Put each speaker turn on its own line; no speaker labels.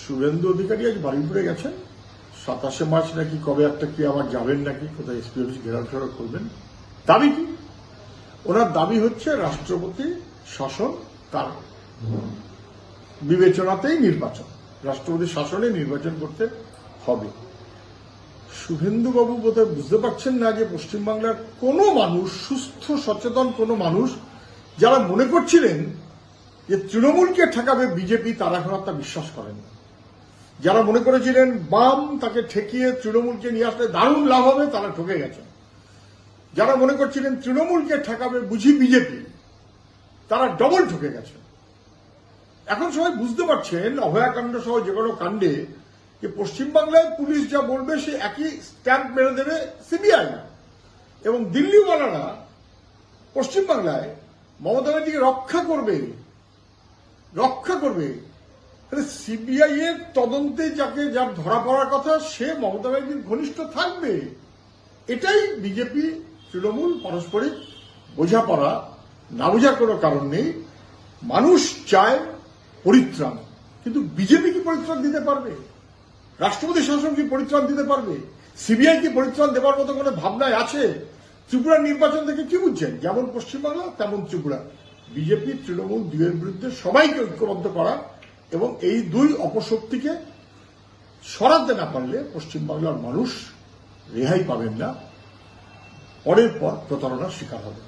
শুভেন্দু অধিকারী আজ বারুইপুরে গেছেন। 27 মার্চ নাকি কবে একটা কি আবার যাবেন নাকি, কোথায় এসপি অফিস ঘেরাও ফেরাও করবেন। দাবি কি? ওনার দাবি হচ্ছে রাষ্ট্রপতি শাসন তার বিবেচনাতেই নির্বাচন, রাষ্ট্রপতি শাসনে নির্বাচন করতে হবে। শুভেন্দু বাবু বোধহয় বুঝতে পারছেন না যে পশ্চিমবাংলার কোনো মানুষ, সুস্থ সচেতন কোনো মানুষ যারা মনে করছিলেন যে তৃণমূলকে ঠেকাবে বিজেপি, তারা এখন আর তা বিশ্বাস করেন না। যারা মনে করেছিলেন বাম তাকে ঠেকিয়ে তৃণমূলকে নিয়ে আসলে দারুণ লাভ হবে, তারা ঠকে গেছেন। যারা মনে করছিলেন তৃণমূলকে ঠেকাবে বুঝি বিজেপি, তারা ডবল ঠকে গেছেন। এখন সবাই বুঝতে পারছেন অভয়াকাণ্ড সহ যে কোনো কাণ্ডে যে পশ্চিমবাংলায় পুলিশ যা বলবে সে একই স্ট্যাম্প মেরে দেবে সিবিআই, এবং দিল্লিওয়ালারা পশ্চিমবাংলায় মমতা ব্যানার্জিকে রক্ষা করবে। তাহলে সিবিআই এর তদন্তে যার ধরা পড়ার কথা সে মমতা ব্যানার্জির ঘনিষ্ঠ থাকবে। এটাই বিজেপি তৃণমূল পারস্পরিক বোঝাপড়া, না বোঝার কোনো কারণ নেই। মানুষ চায় পরিত্রাণ, কিন্তু বিজেপি কি পরিত্রাণ দিতে পারবে? রাষ্ট্রপতি শাসন কি পরিত্রাণ দিতে পারবে? সিবিআই কি পরিত্রাণ দেবার মতো কোনো ভাবনায় আছে? ত্রিপুরার নির্বাচন থেকে কি বুঝছেন? যেমন পশ্চিমবাংলা তেমন ত্রিপুরা। বিজেপি তৃণমূল দুইয়ের বিরুদ্ধে সবাইকে ঐক্যবদ্ধ করা এবং এই দুই অপশক্তিকে সরাতে না পারলে পশ্চিমবাংলার মানুষ রেহাই পাবেন না, পরের পর প্রতারণার শিকার হবে।